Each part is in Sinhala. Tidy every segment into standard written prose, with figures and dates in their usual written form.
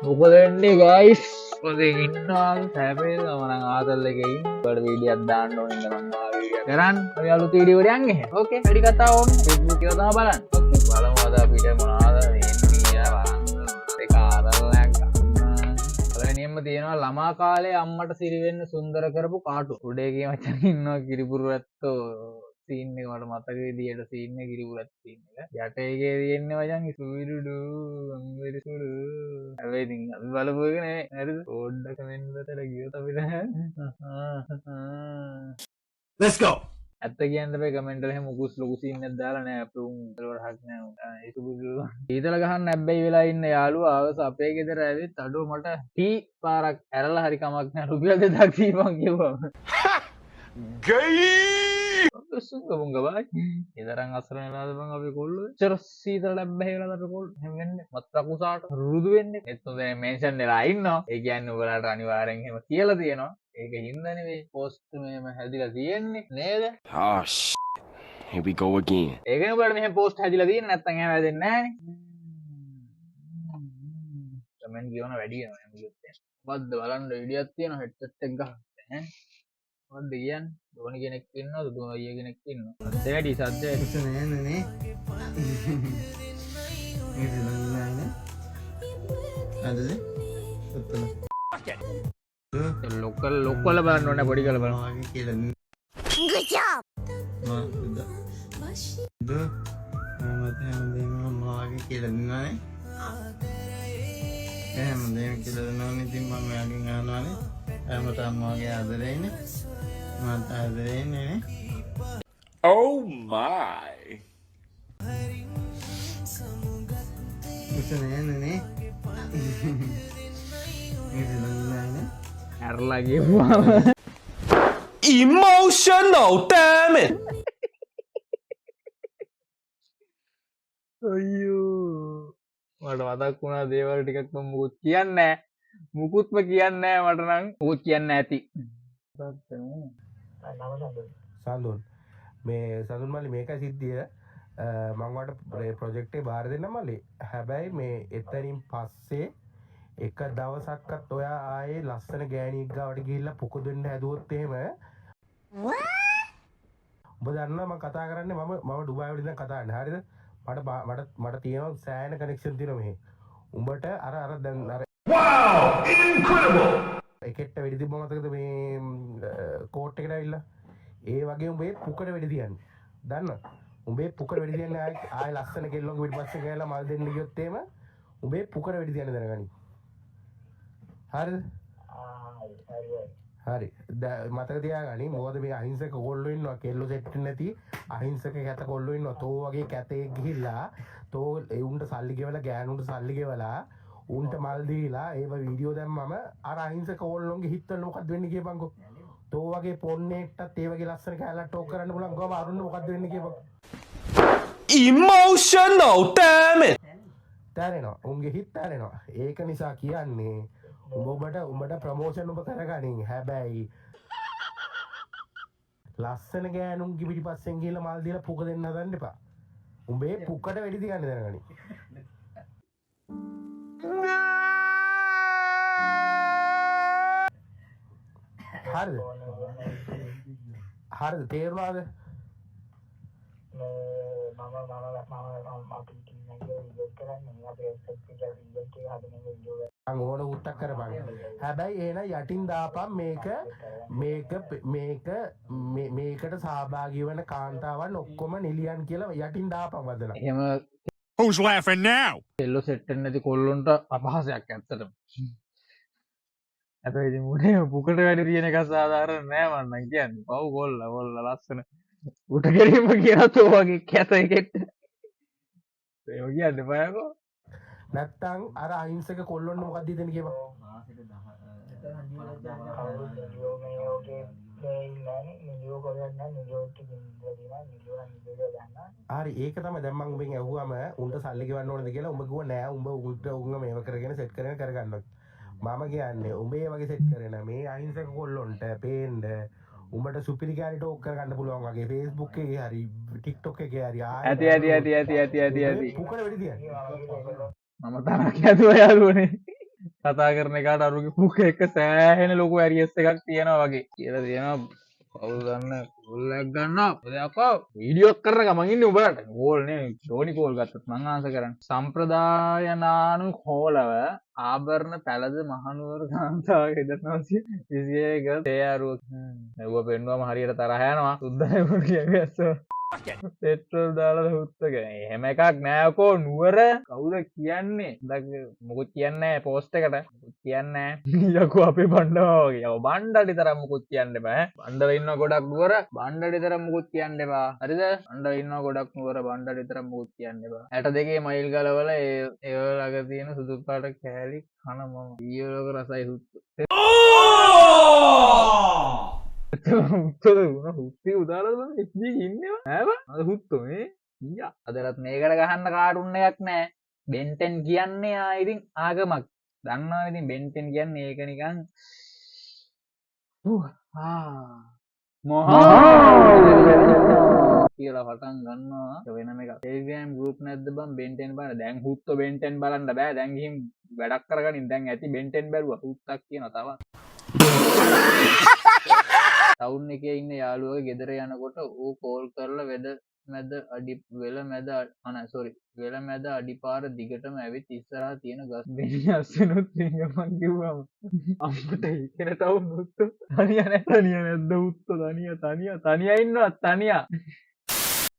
මොකද වෙන්නේ ගයිස්? ඔතේ ඉන්නවා හැබැයි මම ආතල් එකේ ඉන්න වීඩියෝක් දාන්න ඕනේ ඉඳන් මම වීඩියෝ කරන් ඔය අලුත් වීඩියෝ වලින් යන්නේ. ඕකේ වැඩි කතාව ඕනේ Facebook එක තමයි බලන්න. ඕකේ බලමු අද අපිට මොනවද වෙන්නේ කියලා බලන්න. ඒක ආතල්ලක් ගන්න. පළවෙනියෙන්ම තියෙනවා ළමා කාලේ අම්මට සිරි වෙන්න සුන්දර කරපු කාටුන්. උඩේ ගිය මචං ඉන්නවා කිරිපුරු ඇත්තෝ සීන් එක මට මතක විදියට සීන් එක කිරිපුරත් සීන් එක. යට එකේ තියෙන්නේ මචං සුවිරුඩු අම්බිරිසුඩු. හැබැයි ඉතින් අපි බලපු එක නෙමෙයි. හරිද? පොඩ්ඩක් කමෙන්ට් වලට ගියොත් අපිට Let's go. ඇත්ත කියන්න බෑ කමෙන්ට් වල එහෙම මුකුස් ලොකු සීන් එකක් දාලා නෑ අපේ උන් වලට හක් නෑ. ඒක බුදු. ඊතල ගහන්න හැබැයි වෙලා ඉන්න යාළුවා ආවස අපේ ගෙදර ඇවිත් අඩෝ මට ටී පාරක් ඇරලා හරි කමක් නෑ රුපියල් 2000ක් දීපන් කිව්වම. ගයි සුංගමුංග බයි ඉදරන් අසරන වෙලාද බං අපි කොල්ලෝ චර සීතල ලැබ්බැහි වෙලාද අපි කොල්ලෝ එහෙම වෙන්නේ මත් අකුසාට රුදු වෙන්නේ ඒත් හොඳ මෙන්ෂන් වෙලා ඉන්නවා ඒ කියන්නේ ඔයාලට අනිවාර්යෙන් එහෙම කියලා තියෙනවා ඒක හින්දා නෙවෙයි පෝස්ට් මෙහෙම හැදිලා තියෙන්නේ නේද Oh here we go again. ඒකනේ ඔයාලට මෙහෙම පෝස්ට් හැදිලා තියෙන්නේ නැත්තම් එහෙම හැදෙන්නේ නැහනේ කමෙන්ට් කියවන වැඩි වෙනවා එහෙම කිව්වොත් මොකද්ද බලන්න වීඩියෝක් තියෙනවා හෙඩ්සෙට් එක ගහන්න ඈ මොකද්ද කියන්නේ ධෝනි කෙනෙක් ඉන්නවද ධෝනි අයියා කෙනෙක් ඉන්නවා සද්ද වැඩි සද්ද නෑ නේ ඒක නෑ අදද ලොකල් බලන්න ඕනේ පොඩි කරලා බලන්න වගේ කියලා good job මට හැමදේම මාගේ කියලා දුන්නානේ හැමදේම කියලා දුන්නානේ ඉතින් මම මෙයාගෙන් අහනවානේ හැමතැනම මාගේ ආදරේනේ මට ආදරේනේ නේ Oh my. නේ ඇරලා ගියුවා Emotional damn it. අයියෝ මට මතක් වුණා දේවල් ටිකක් මම මුකුත් කියන්නේ නැහැ මුකුත්ම කියන්නේ නැහැ මට නම් මුකුත් කියන්න ඇති සඳුන් මේ සඳුන් මල්ලි මේකයි සිද්ධිය මම වට ප්‍රොජෙක්ට් එක බාර දෙන්න මල්ලි හැබැයි මේ එතනින් පස්සේ එක දවසක්වත් ඔයා ආයේ ලස්සන ගෑණියෙක් ගාවට ගිහිල්ලා පුකු දෙන්න හැදුවොත් එහෙම ඔබ දන්නවා මම කතා කරන්නේ මම ඩුබායි වල ඉඳන් කතා කරන්නේ හරියද මට තියෙනවා සෑහෙන කනෙක්ෂන් තියෙනවා මෙහි උඹට අර දැන් අර wow incredible එකෙක්ට වෙඩි තිබ්බ මතකද මේ කෝට් එකට ඇවිල්ලා ඒ වගේ උඹේ පුකට වෙඩි තියන්නේ දන්න උඹේ පුකට වෙඩි තියන්නේ ආයෙ ලස්සන කෙල්ලොන්ගේ පිටිපස්සේ ගෑලා මල් දෙන්න ගියොත් එහෙම උඹේ පුකට වෙඩි තියන්න දැනගනි හරිද හරි මතක තියාගනි මොකද මේ අහිංසක කොල්ලෝ ඉන්නවා කෙල්ලෝ සෙට් නැති අහිංසක කැත කොල්ලෝ ඉන්නවා තෝ වගේ කැතෙක් ගිහිල්ලා තෝ ඒ උන්ට සල්ලි ගෙවලා ගෑනුන්ට සල්ලි ගෙවලා උන්ට මල් දීලා ඒව වීඩියෝ දැම්මම අර අහිංසක කොල්ලොන්ගේ හිත වල මොකද්ද වෙන්නේ කියපන්කෝ තෝ වගේ පොන්නේට්ටත් ඒ වගේ ලස්සන කැලලක් ටෝක් කරන්න පුළුවන් ගම අරුන්න මොකද්ද වෙන්නේ කියපන් Emotional damn it. තැරෙනවා උන්ගේ හිත තැරෙනවා ඒක නිසා කියන්නේ උඹට ප්‍රමෝෂන් ඔබ කරගනින් හැබැයි ලස්සන ගෑනුන්ගේ පිටිපස්සෙන් ගිහලා මල් දීලා පුක දෙන්න හදන්න එපා. උඹේ පුකට වෙඩි තියන්න දැනගනි. හරිද තේරුණාද? ඕන උත්තක් කරපන් හැබැයි එහෙනම් යටින් දාපන් මේකට සහභාගී වෙන කාන්තාවන් ඔක්කොම නිලියන් කියලා යටින් දාපන් වදලා එහෙම Who's laughing now? එල්ලෝ සෙට් වෙන්නේ නැති කොල්ලොන්ට අපහාසයක් ඇත්තටම හැබැයි ඉතින් උනේ පුකට වැඩි තියෙන එක සාධාරණ නෑ මම කියන්නේ පව් කොල්ල ලස්සන උට ගැනීම කියලා තෝ වගේ කැත එකෙක්ට ඒක කියන්න බෑකෝ නැත්තම් අර අහිංසක කොල්ලොන්න මොකක්ද දෙන්නේ කියපන් හරි ඒක තමයි දැන් මම උඹෙන් ඇහුවම උන්ට සල්ලි ගෙවන්න ඕනද කියලා උඹ කිව්වා නෑ උඹ උන්ව මේව කරගෙන සෙට් කරගෙන කරගන්නවා මම කියන්නේ උඹ ඒ වගේ සෙට් කරන මේ අහිංසක කොල්ලොන්ට පේන්න උඹට සුපිරි කැලේ ටෝක් කරගන්න පුළුවන් වගේ Facebook එකේ හරි TikTok එකේ හරි ඇති පුකට වෙඩි තියන්නේ මම තරක් ඇතුව යාළුවනේ කතා කරන එකට අරුගේ මුඛ එක සෑහෙන ලොකු ඇරියස් එකක් තියෙනවා වගේ කියලා තියෙනවා. කවුරු ගන්න කෝල්ලක් ගන්නවා. ඔයකෝ වීඩියෝ කරන ගමන් ඉන්නේ උඹලට. කෝල් නේ ෂෝනි කෝල් ගත්තත් මං ආන්සර් කරන්නේ. සම්ප්‍රදායනානුකූලව ආභරණ පැළඳ මහනුවර කාන්තාව 1921 තේයාරුව. නෙව්ව පෙන්නුවම හරියට තරහ යනවා. සුද්දයි මොන කියන්නේ ඇස්සෝ. පෙට්‍රල් දාලා හුත්තක. එහෙම එකක් නෑකෝ නුවර කවුද කියන්නේ? මොකුත් කියන්නේ නෑ පෝස්ට් එකට. මොකුත් කියන්නේ නෑ. යකෝ අපේ බණ්ඩවා වගේ. යව බණ්ඩඩි තරම් මොකුත් කියන්න බෑ. බණ්ඩව ඉන්න ගොඩක් නුවර බණ්ඩඩි තරම් මොකුත් කියන්න එපා. හරිද? බණ්ඩව ඉන්න ගොඩක් නුවර බණ්ඩඩි තරම් මොකුත් කියන්න එපා. 62 මයිල් ගලවල ඒ ළඟ තියෙන සුදු පාට කෑලි කන මම. ඊයලක රසයි හුත්තු. හුත්ති උදාලද එච්චි ඉන්නවා ඈ අද හුත්තෝ මේ ඊයා අදලත් මේකට ගහන්න කාටුන් එකක් නෑ බෙන්ටෙන් කියන්නේ ඉතින් ආගමක් දන්නවා ඉතින් බෙන්ටෙන් කියන්නේ ඒක නිකන් මොහා කියලා පටන් ගන්නවා වෙනම එකක් ටෙලිග්‍රෑම් ගෲප් නැද්ද බං බෙන්ටෙන් බලන්න දැන් හුත්තෝ බෙන්ටෙන් බලන්න බෑ දැන් ගිහින් වැඩක් කරගනින් දැන් ඇති බෙන්ටෙන් බැලුවා හුත්තක් කියනවා තවත් ටවුන් එකේ ඉන්න යාළුවගේ ගෙදර යනකොට ඌ කෝල් කරලා වෙල මැද අඩිපාර දිගටම ඇවිත් ඉස්සරහා තියෙන ගස් බෙහෙණි අස්සෙනුත් ඉංගමන් කිව්වම අම්මට හිතෙන ටවුන් උත්තු තනිය නැද්ද උත්තු තනිය ඉන්නවා තනියා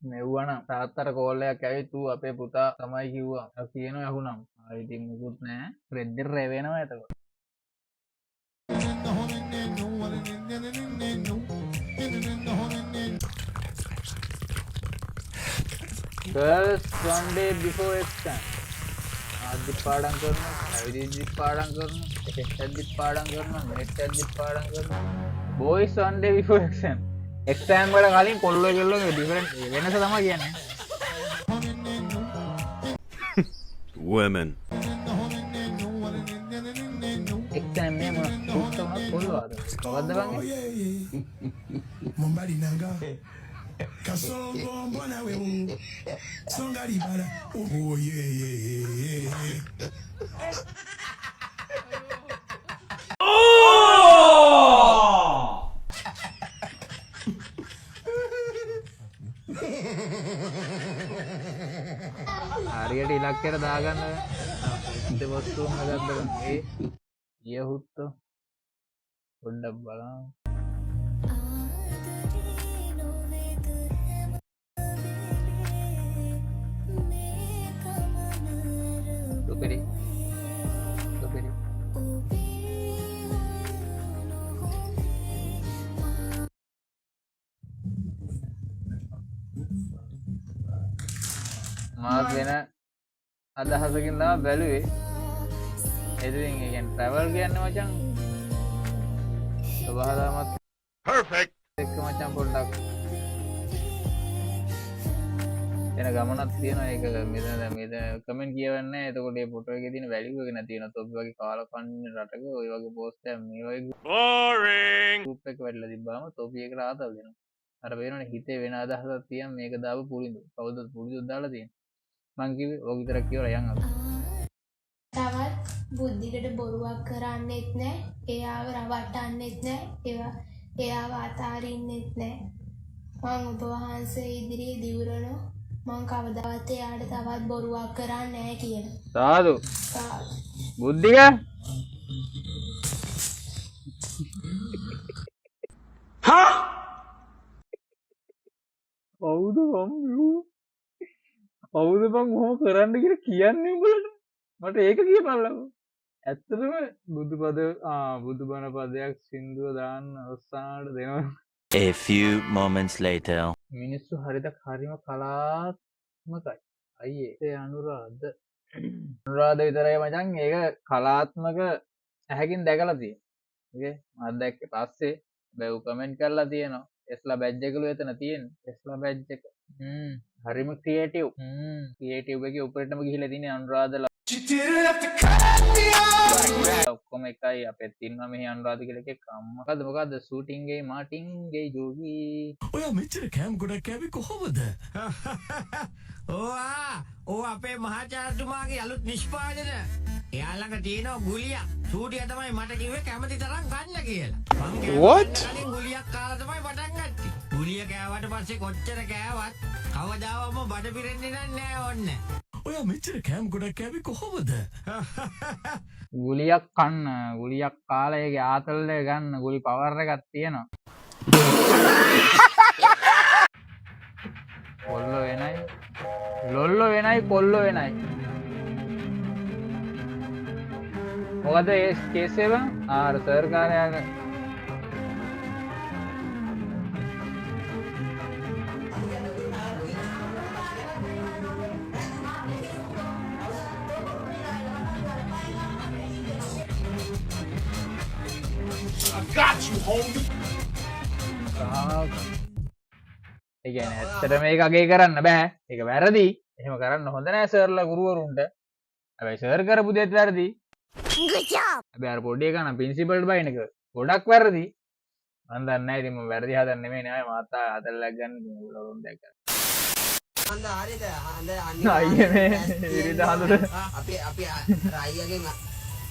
මෙව්වනම් තාත්තට කෝල් එකක් ඇවිත් ඌ අපේ පුතා තමයි කිව්වා කියනවා ඇහුණම් ඉතින් මුකුත් නෑ රෙද්දෙන් රැවෙනවා එතකොට Girls one day before exam. ආදි පාඩම් කරනවා, ඇවිදින්දි පාඩම් කරනවා, ටෙස්ට්දි පාඩම් කරනවා, නෙට්ට්දි පාඩම් කරනවා. Boys one day before exam. exam වල කලින් කොල්ලෝ කෙල්ලෝ ඩිෆරන්ට් වෙනස තමයි කියන්නේ. Women. exam මේ මොන උත්තම කොල්ලෝද? මොකද්ද බං? Mombari nanga kasongo mbona wewe songa libala oh yeah හරියට ඉලක්කයට දාගන්න ඉත වස්තුන් හදන්න මේ ඊයහුත්තෝ පොඩ්ඩක් බලන්න Superi. මාත් වෙන අදහසකින් තමයි බැලුවේ. ඉතින් ඒ කියන්නේ travel කියන්නේ මචං. සබහාදාමත් Perfect. එක්ක මචං පොඩ්ඩක් එන ගමනක් තියෙනවා ඒක මෙතන කමෙන්ට් කියවන්නේ නැහැ එතකොට මේ ෆොටෝ එකේ තියෙන වැලියු එක නැති වෙනවා තොපි වගේ කාලා කන්නේ රටක ඔය වගේ පෝස්ට් එකක් මේ වගේ Boring. ගෲප් එක වැඩිලා තිබ්බාම තොපි එකට ආතල් දෙනවා අර වෙනවනේ හිතේ වෙන අදහසක් තියෙන මේක දාපු පුරිදු කවුද පුරිදු දාලා තියෙන්නේ මං කිව්වේ ඔය විතරක් කියවලා යන් අපි තවත් බුද්ධිකට බොරුවක් කරන්නෙත් නැහැ එයාව රවට්ටන්නෙත් නැහැ එයාව අතාරින්නෙත් නැහැ මම ඔබ වහන්සේ ඉදිරියේ දිවුරනවා මං කවදාවත් එයාට තවත් බොරුවක් කරන්නේ නැහැ කියලා. සාදු. බුද්ධික. Huh? කවුද බං මොහොම කරන්න කියලා කියන්නේ උඹලට? මට ඒක කියපල්ලකෝ. ඇත්තටම බුදුබණ පදයක් සින්දුව දාන්න ඔස්සානට දෙනවා. A few moments later. මිනිස්සු හරිද හරිම කලාත්මකයි. අයියේ ඒ අනුරාධ විතරයි මචං ඒක කලාත්මක ඇහැකින් දැකලා තියෙනවා. ඕකේ මම දැක්කේ පස්සේ බැව් කමෙන්ට් කරලා තියෙනවා. ටෙස්ලා බැජ් එකලු එතන තියෙන්නේ. ටෙස්ලා බැජ් එක. හරිම ක්‍රියේටිව්. ක්‍රියේටිව් එකේ උඩටම ගිහිල්ලා තියෙන්නේ අනුරාධ ඔක්කොම එකයි අපෙත් ඉන්නවා මෙහි අනුරාධ කියලා එකක් මොකද්ද ෂූටින් ගේ මාටින් ගේ ජෝගී ඔයා මෙච්චර කැම් ගොඩක් කැවි කොහොමද ඕ අපේ මහාචාර්යතුමාගේ අලුත් නිෂ්පාදන එයා ළඟ තියෙනවා ගුලියක් සූටිය තමයි මට කිව්වේ කැමති තරම් ගන්න කියලා. What? කලින් ගුලියක් කාලා තමයි පටන් ගත්තේ. ගුලිය කෑවට පස්සේ කොච්චර කෑවත් කවදාවම බඩ පිරෙන්නේ නැහැ ඕන්නේ. ඔයා මෙච්චර කෑම් ගොඩක් කෑවේ කොහොමද? ගුලියක් කන්න ගුලියක් කාලා ඒකේ ආතල් එක ගන්න ගුලි පවර් එකක් තියෙනවා. කොල්ලෝ වෙනයි ලොල්ලෝ වෙනයි කොල්ලෝ වෙනයි. මොකද ඒ කේස් එක ආර සර්කාරයාගේ ඒ කියන්නේ ඇත්තට මේක අගේ කරන්න බෑ. ඒක වැරදි. එහෙම කරන්න හොඳ නෑ සර්ලා ගුරුවරුන්ට. හැබැයි සර් කරපු දෙයක් වැරදි. හැබැයි අර පොඩි එකා නම් ප්‍රින්සිපල්ට බයින එක ගොඩක් වැරදි. මම දන්නේ නැහැ ඉතින් මම වැරදි හදන්න නෙමෙයි නේ මාතා හදලා ගන්න උලරුන් දැක්ක. අයියේ මේ ඉරිද හඳුද අපි අයියගෙන්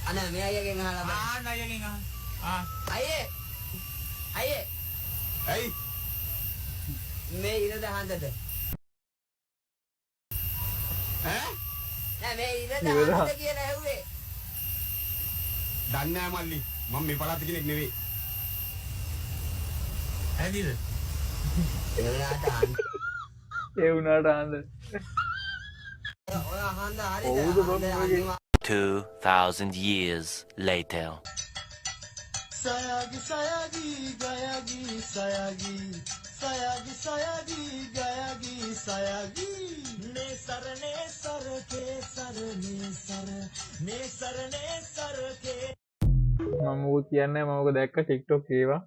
අනේ මේ අයියගෙන් අහලා බලන්න අයියගෙන් අයියේ අයියේ ඇයි මේ ඉරද හඳද ඈ නෑ මේ ඉරද හඳ කියලා ඇහුවේ දන්නේ නැහැ මල්ලි මම මේ පළාත කෙනෙක් නෙවෙයි ඇදිද? ඒ ඒ වුණාට හඳ ඔය හඳ ඔව්ද බං හරිද 2,000 years later. Sayagi sayagi gayagi sayagi sayagi sayagi gayagi sayagi ne sar ke sar ne sar ke මම මොකද කියන්නේ මම ඔක දැක්ක TikTok ඒවා